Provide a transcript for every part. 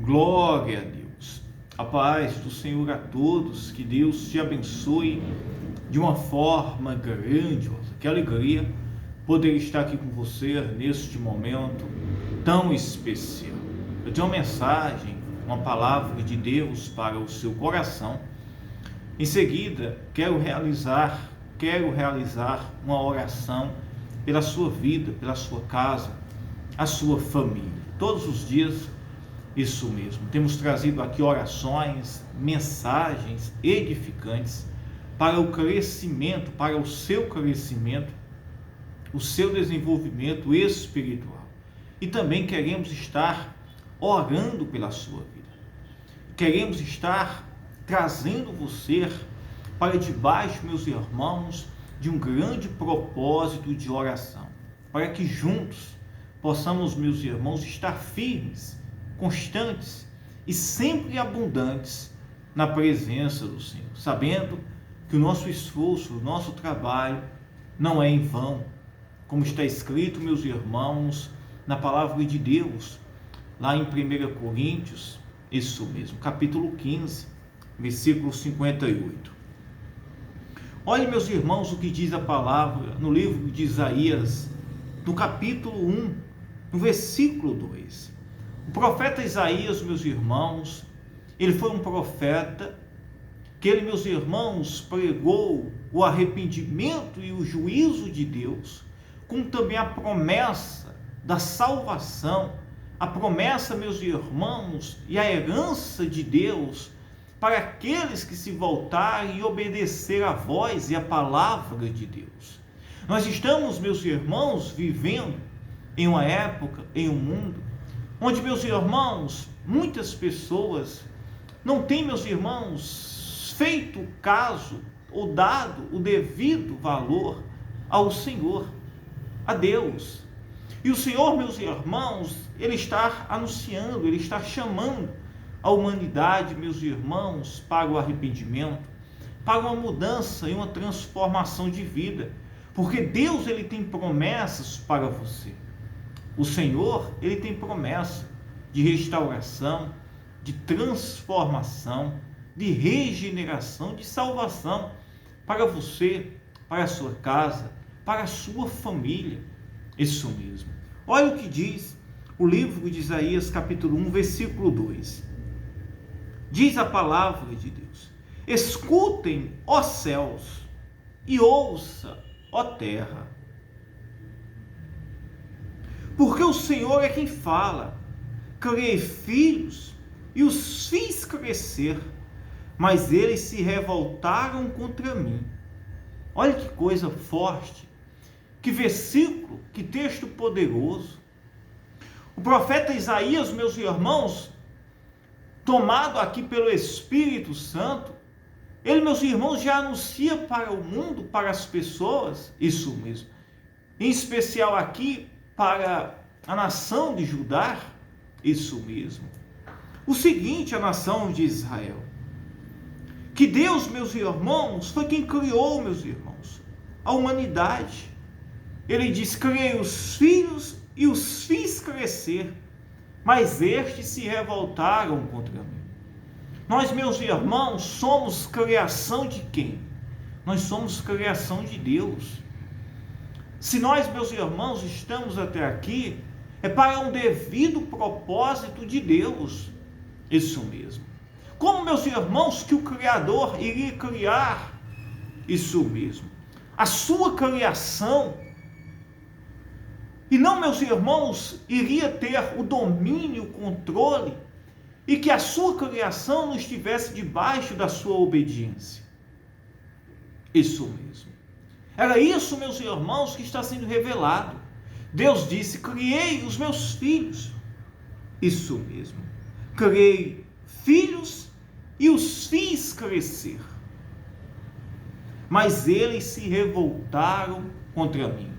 Glória a Deus. A paz do Senhor a todos. Que Deus te abençoe de uma forma grandiosa. Que alegria poder estar aqui com você neste momento tão especial. Eu tenho uma mensagem, uma palavra de Deus para o seu coração. Em seguida, quero realizar uma oração pela sua vida, pela sua casa, a sua família. Todos os dias, isso mesmo. Temos trazido aqui orações, mensagens edificantes para o crescimento, para o seu crescimento, o seu desenvolvimento espiritual. E também queremos estar orando pela sua vida. Queremos estar trazendo você para debaixo, meus irmãos, de um grande propósito de oração, para que juntos possamos, meus irmãos, estar firmes, constantes e sempre abundantes na presença do Senhor, sabendo que o nosso esforço, o nosso trabalho não é em vão, como está escrito, meus irmãos, na palavra de Deus, lá em 1 Coríntios, isso mesmo, capítulo 15, versículo 58. Olhe, meus irmãos, o que diz a palavra no livro de Isaías, no capítulo 1, no versículo 2. O profeta Isaías, meus irmãos, ele foi um profeta que ele, meus irmãos, pregou o arrependimento e o juízo de Deus, como também a promessa da salvação, a promessa, meus irmãos, e a herança de Deus para aqueles que se voltarem e obedecer a voz e a palavra de Deus. Nós estamos, meus irmãos, vivendo em uma época, em um mundo, onde, meus irmãos, muitas pessoas não têm, meus irmãos, feito caso ou dado o devido valor ao Senhor, a Deus. E o Senhor, meus irmãos, Ele está anunciando, Ele está chamando a humanidade, meus irmãos, para o arrependimento, para uma mudança e uma transformação de vida, porque Deus, Ele tem promessas para você. O Senhor, Ele tem promessa de restauração, de transformação, de regeneração, de salvação para você, para a sua casa, para a sua família. Isso mesmo. Olha o que diz o livro de Isaías, capítulo 1, versículo 2. Diz a palavra de Deus: escutem, ó céus, e ouça, ó terra. Porque o Senhor é quem fala. Criei filhos e os fiz crescer, mas eles se revoltaram contra mim. Olha que coisa forte, que versículo, que texto poderoso. O profeta Isaías, meus irmãos, tomado aqui pelo Espírito Santo, ele, meus irmãos, já anuncia para o mundo, para as pessoas, isso mesmo, em especial aqui para a nação de Judá, isso mesmo, o seguinte, a nação de Israel, que Deus, meus irmãos, foi quem criou, meus irmãos, a humanidade. Ele diz: criei os filhos e os fiz crescer, mas estes se revoltaram contra mim. Nós, meus irmãos, somos criação de quem? Nós somos criação de Deus. Se nós, meus irmãos, estamos até aqui, é para um devido propósito de Deus. Isso mesmo. Como, meus irmãos, que o Criador iria criar? Isso mesmo. A sua criação. E não, meus irmãos, iria ter o domínio, o controle, e que a sua criação não estivesse debaixo da sua obediência. Isso mesmo. Era isso, meus irmãos, que está sendo revelado. Deus disse: criei os meus filhos. Isso mesmo. Criei filhos e os fiz crescer. Mas eles se revoltaram contra mim.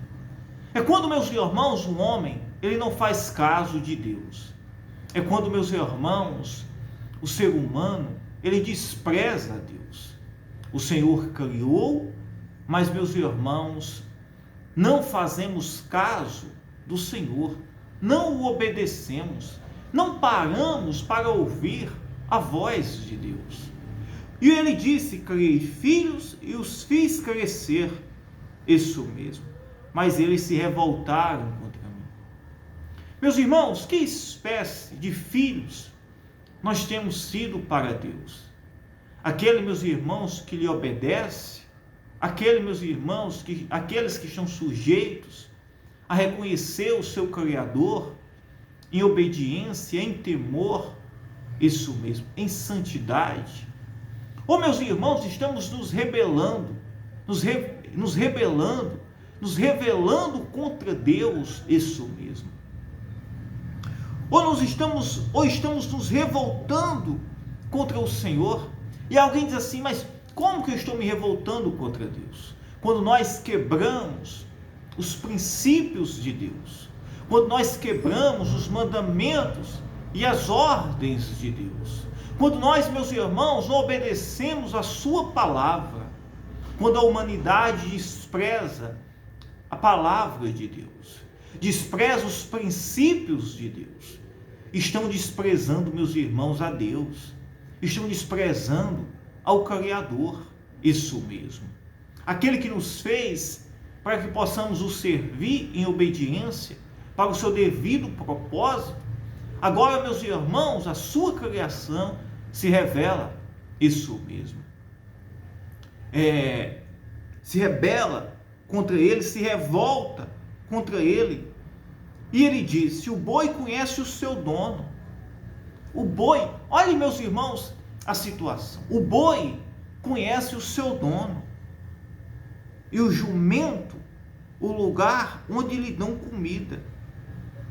É quando, meus irmãos, um homem, ele não faz caso de Deus. É quando, meus irmãos, o ser humano, ele despreza a Deus. O Senhor criou, mas, meus irmãos, não fazemos caso do Senhor, não o obedecemos, não paramos para ouvir a voz de Deus. E ele disse: criei filhos e os fiz crescer. Isso mesmo. Mas eles se revoltaram contra mim. Meus irmãos, que espécie de filhos nós temos sido para Deus? Aquele, meus irmãos, que lhe obedece, aquele, meus irmãos, aqueles que estão sujeitos a reconhecer o seu Criador em obediência, em temor, isso mesmo, em santidade. Ou, meus irmãos, estamos nos rebelando, nos rebelando contra Deus, isso mesmo. Ou estamos nos revoltando contra o Senhor. E alguém diz assim: mas como que eu estou me revoltando contra Deus? Quando nós quebramos os princípios de Deus, quando nós quebramos os mandamentos e as ordens de Deus, quando nós, meus irmãos, não obedecemos a sua palavra, quando a humanidade despreza a palavra de Deus, despreza os princípios de Deus, estão desprezando, meus irmãos, a Deus, estão desprezando ao Criador, isso mesmo, aquele que nos fez para que possamos o servir em obediência para o seu devido propósito. Agora, meus irmãos, a sua criação se revela, isso mesmo, se rebela contra ele, se revolta contra ele. E ele disse: o boi conhece o seu dono. O boi, olhem, meus irmãos, a situação. O boi conhece o seu dono, e o jumento o lugar onde lhe dão comida.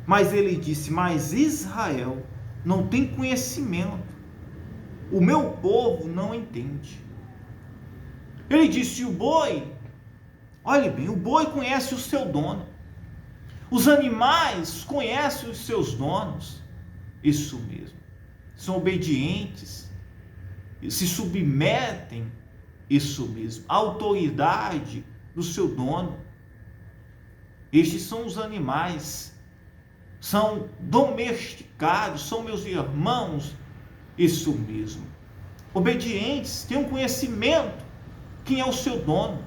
Mas ele disse: mas Israel não tem conhecimento, o meu povo não entende. Ele disse: o boi, olhe bem, o boi conhece o seu dono, os animais conhecem os seus donos, isso mesmo, são obedientes, se submetem, isso mesmo, à autoridade do seu dono. Estes são os animais, são domesticados, são, meus irmãos, isso mesmo, obedientes, têm um conhecimento quem é o seu dono.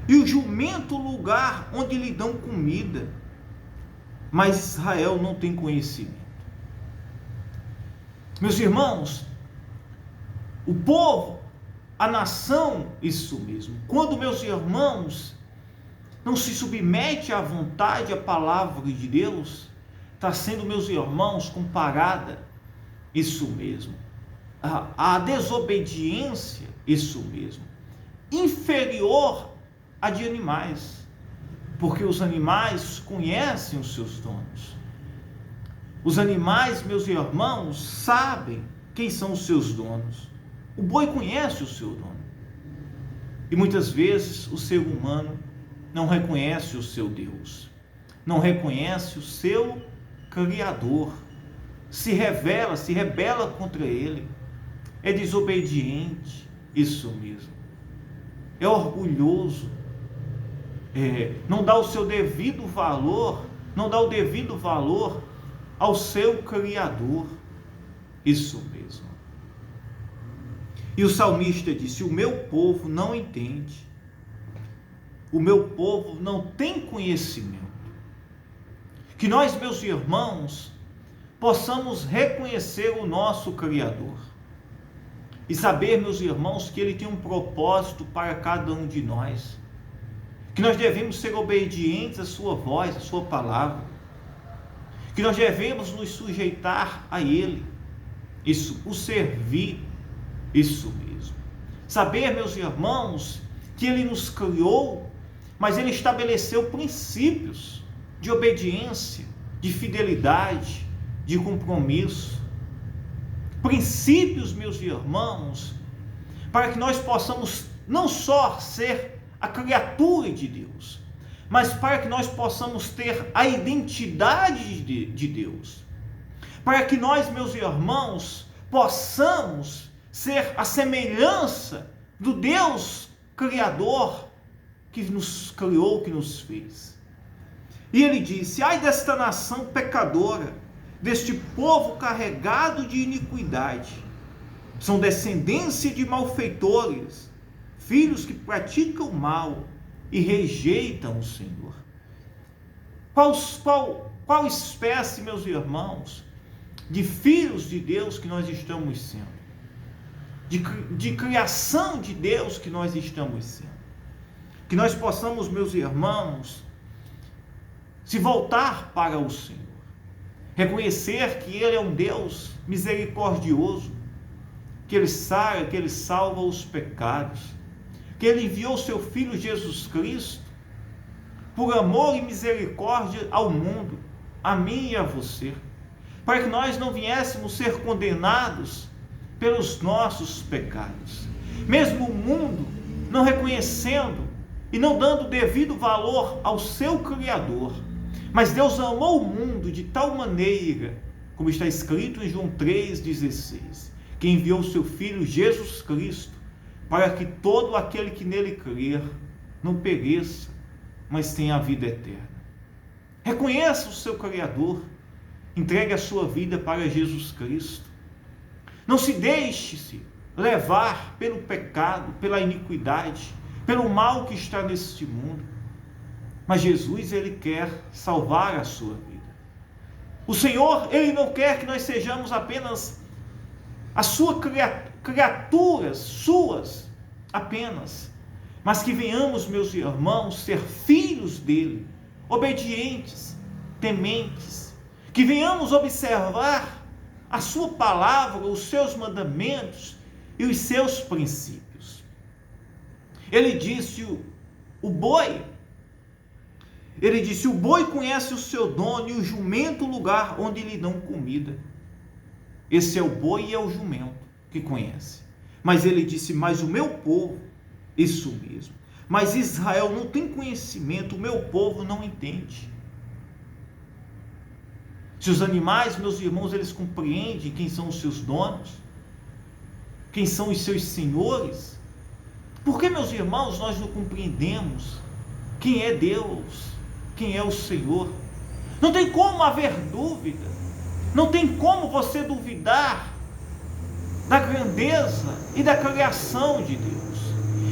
E o jumento o lugar onde lhe dão comida, mas Israel não tem conhecimento. Meus irmãos, o povo, a nação, isso mesmo, quando, meus irmãos, não se submete à vontade, à palavra de Deus, está sendo, meus irmãos, comparada, isso mesmo, a desobediência, isso mesmo, inferior a de animais, porque os animais conhecem os seus donos. Os animais, meus irmãos, sabem quem são os seus donos. O boi conhece o seu dono. E muitas vezes o ser humano não reconhece o seu Deus, não reconhece o seu Criador, se rebela contra ele, é desobediente, isso mesmo, é orgulhoso, não dá o seu devido valor, não dá o devido valor ao seu Criador, isso mesmo. E o salmista disse: o meu povo não entende, o meu povo não tem conhecimento. Que nós, meus irmãos, possamos reconhecer o nosso Criador e saber, meus irmãos, que Ele tem um propósito para cada um de nós, que nós devemos ser obedientes à sua voz, à sua palavra, que nós devemos nos sujeitar a Ele, isso, o servir, isso mesmo. Saber, meus irmãos, que Ele nos criou, mas Ele estabeleceu princípios de obediência, de fidelidade, de compromisso. Princípios, meus irmãos, para que nós possamos não só ser a criatura de Deus, mas para que nós possamos ter a identidade de Deus. Para que nós, meus irmãos, possamos ser a semelhança do Deus Criador que nos criou, que nos fez. E ele disse: ai desta nação pecadora, deste povo carregado de iniquidade. São descendência de malfeitores, filhos que praticam mal e rejeitam o Senhor. Qual espécie, meus irmãos, de filhos de Deus que nós estamos sendo? De criação de Deus que nós estamos sendo? Que nós possamos, meus irmãos, se voltar para o Senhor, reconhecer que Ele é um Deus misericordioso, que Ele sara, que Ele salva os pecados, que Ele enviou o seu Filho Jesus Cristo, por amor e misericórdia ao mundo, a mim e a você, para que nós não viéssemos ser condenados pelos nossos pecados. Mesmo o mundo não reconhecendo e não dando devido valor ao seu Criador, mas Deus amou o mundo de tal maneira, como está escrito em João 3,16, que enviou o seu Filho Jesus Cristo, para que todo aquele que nele crer não pereça, mas tenha a vida eterna. Reconheça o seu Criador, entregue a sua vida para Jesus Cristo. Não se deixe-se levar pelo pecado, pela iniquidade, pelo mal que está neste mundo. Mas Jesus, Ele quer salvar a sua vida. O Senhor, Ele não quer que nós sejamos apenas as suas criaturas, suas apenas, mas que venhamos, meus irmãos, ser filhos dEle, obedientes, tementes, que venhamos observar a sua palavra, os seus mandamentos e os seus princípios. Ele disse o boi conhece o seu dono e o jumento o lugar onde lhe dão comida. Esse é o boi e é o jumento que conhece. Mas ele disse: mas o meu povo, isso mesmo, mas Israel não tem conhecimento, o meu povo não entende. Se os animais, meus irmãos, eles compreendem quem são os seus donos, quem são os seus senhores, por que, meus irmãos, nós não compreendemos quem é Deus, quem é o Senhor? Não tem como haver dúvida, não tem como você duvidar da grandeza e da criação de Deus.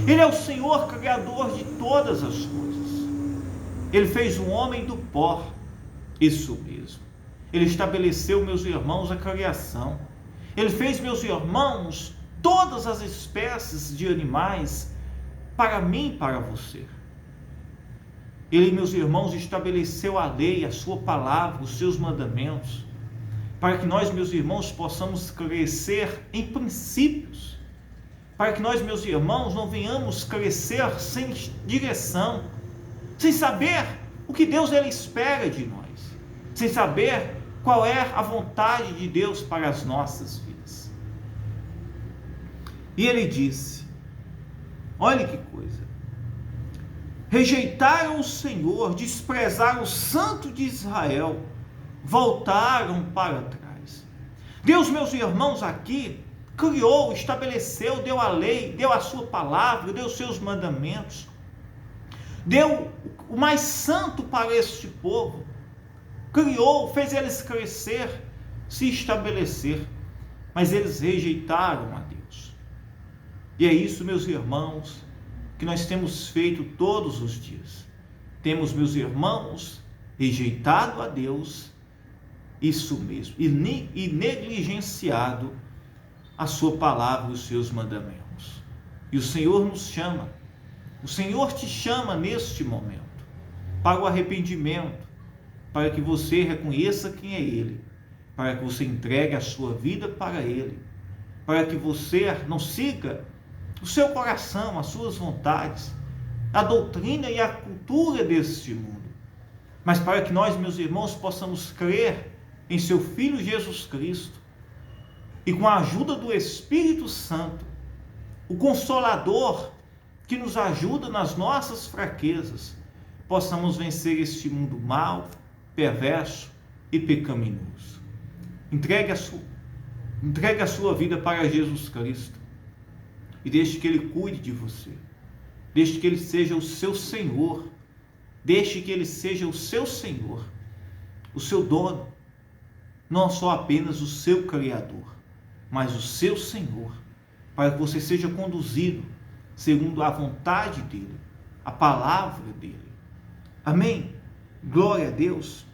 Ele é o Senhor criador de todas as coisas. Ele fez o homem do pó, isso mesmo. Ele estabeleceu, meus irmãos, a criação. Ele fez, meus irmãos, todas as espécies de animais para mim e para você. Ele, meus irmãos, estabeleceu a lei, a sua palavra, os seus mandamentos, para que nós, meus irmãos, possamos crescer em princípios, para que nós, meus irmãos, não venhamos crescer sem direção, sem saber o que Deus ele espera de nós, sem saber qual é a vontade de Deus para as nossas vidas. E ele disse, olha que coisa, rejeitaram o Senhor, desprezaram o Santo de Israel, voltaram para trás. Deus, meus irmãos, aqui criou, estabeleceu, deu a lei, deu a sua palavra, deu os seus mandamentos, deu o mais santo para este povo, criou, fez eles crescer, se estabelecer, mas eles rejeitaram a Deus. E é isso, meus irmãos, que nós temos feito todos os dias. Temos, meus irmãos, rejeitado a Deus, isso mesmo, e negligenciado a sua palavra e os seus mandamentos. E o Senhor nos chama, o Senhor te chama neste momento, para o arrependimento, para que você reconheça quem é Ele, para que você entregue a sua vida para Ele, para que você não siga o seu coração, as suas vontades, a doutrina e a cultura deste mundo, mas para que nós, meus irmãos, possamos crer em seu Filho Jesus Cristo, e com a ajuda do Espírito Santo, o Consolador, que nos ajuda nas nossas fraquezas, possamos vencer este mundo mau, perverso e pecaminoso. Entregue a sua vida para Jesus Cristo, e deixe que Ele cuide de você, deixe que Ele seja o seu Senhor, Deixe que Ele seja o seu Senhor, o seu dono, não só apenas o seu Criador, mas o seu Senhor, para que você seja conduzido segundo a vontade dEle, a palavra dEle. Amém? Glória a Deus.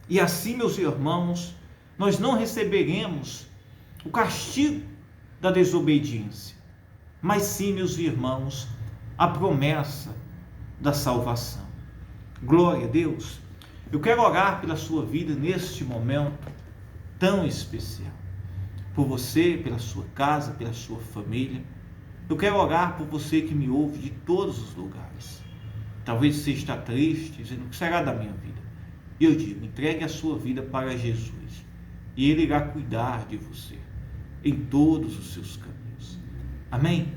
E assim, meus irmãos, nós não receberemos o castigo da desobediência, mas sim, meus irmãos, a promessa da salvação. Glória a Deus. Eu quero orar pela sua vida neste momento tão especial. Por você, pela sua casa, pela sua família. Eu quero orar por você que me ouve de todos os lugares. Talvez você está triste, dizendo: o que será da minha vida? E eu digo: entregue a sua vida para Jesus, e Ele irá cuidar de você em todos os seus caminhos. Amém?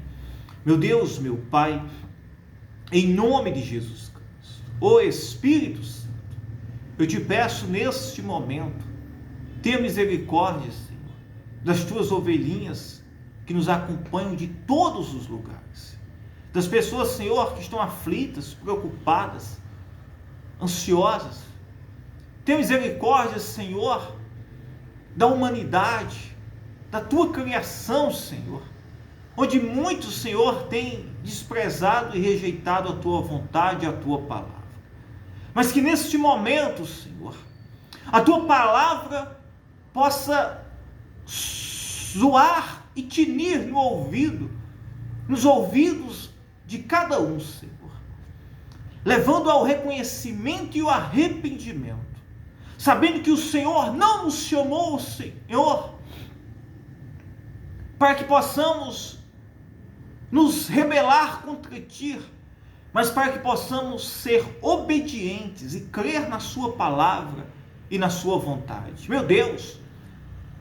Meu Deus, meu Pai, em nome de Jesus Cristo, ó Espírito Santo, eu te peço neste momento, tenha misericórdia, Senhor, das tuas ovelhinhas que nos acompanham de todos os lugares, das pessoas, Senhor, que estão aflitas, preocupadas, ansiosas. Tenha misericórdia, Senhor, da humanidade, da tua criação, Senhor, onde muitos, Senhor, têm desprezado e rejeitado a tua vontade e a tua palavra. Mas que neste momento, Senhor, a tua palavra possa soar e tinir no ouvido, nos ouvidos de cada um, Senhor, levando ao reconhecimento e ao arrependimento, sabendo que o Senhor não nos chamou, Senhor, para que possamos nos rebelar contra ti, mas para que possamos ser obedientes e crer na sua palavra e na sua vontade. Meu Deus,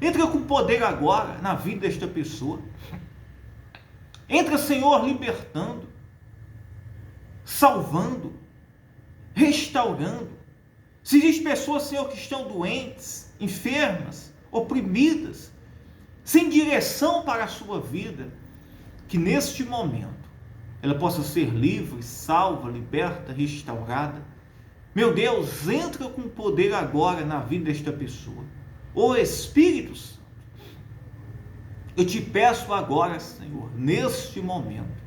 entra com poder agora na vida desta pessoa. Entra, Senhor, libertando, salvando, restaurando. Se existe pessoas, Senhor, que estão doentes, enfermas, oprimidas, sem direção para a sua vida, que neste momento ela possa ser livre, salva, liberta, restaurada. Meu Deus, entra com poder agora na vida desta pessoa. Ó Espírito Santo, eu te peço agora, Senhor, neste momento,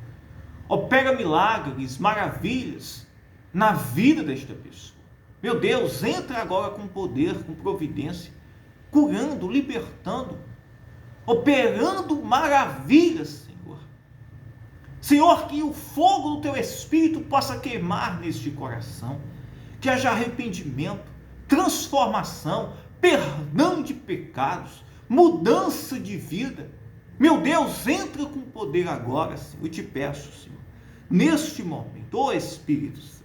opera milagres, maravilhas na vida desta pessoa. Meu Deus, entra agora com poder, com providência, curando, libertando, operando maravilhas, Senhor. Senhor, que o fogo do teu Espírito possa queimar neste coração, que haja arrependimento, transformação, perdão de pecados, mudança de vida. Meu Deus, entra com poder agora, Senhor. Eu te peço, Senhor, neste momento, ó Espírito Santo,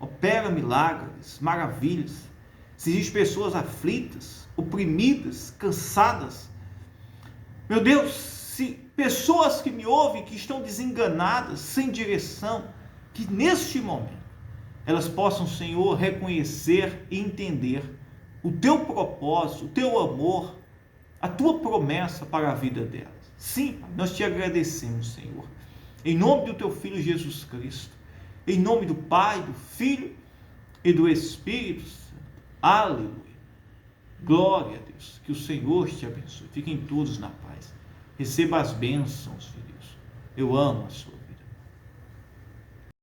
opera milagres, maravilhas. Se existem pessoas aflitas, oprimidas, cansadas, meu Deus, se pessoas que me ouvem, que estão desenganadas, sem direção, que neste momento elas possam, Senhor, reconhecer e entender o teu propósito, o teu amor, a tua promessa para a vida delas. Sim, nós te agradecemos, Senhor, em nome do teu Filho Jesus Cristo, em nome do Pai, do Filho e do Espírito Santo. Aleluia. Glória a Deus. Que o Senhor te abençoe. Fiquem todos na paz. Receba as bênçãos de Deus. Eu amo a sua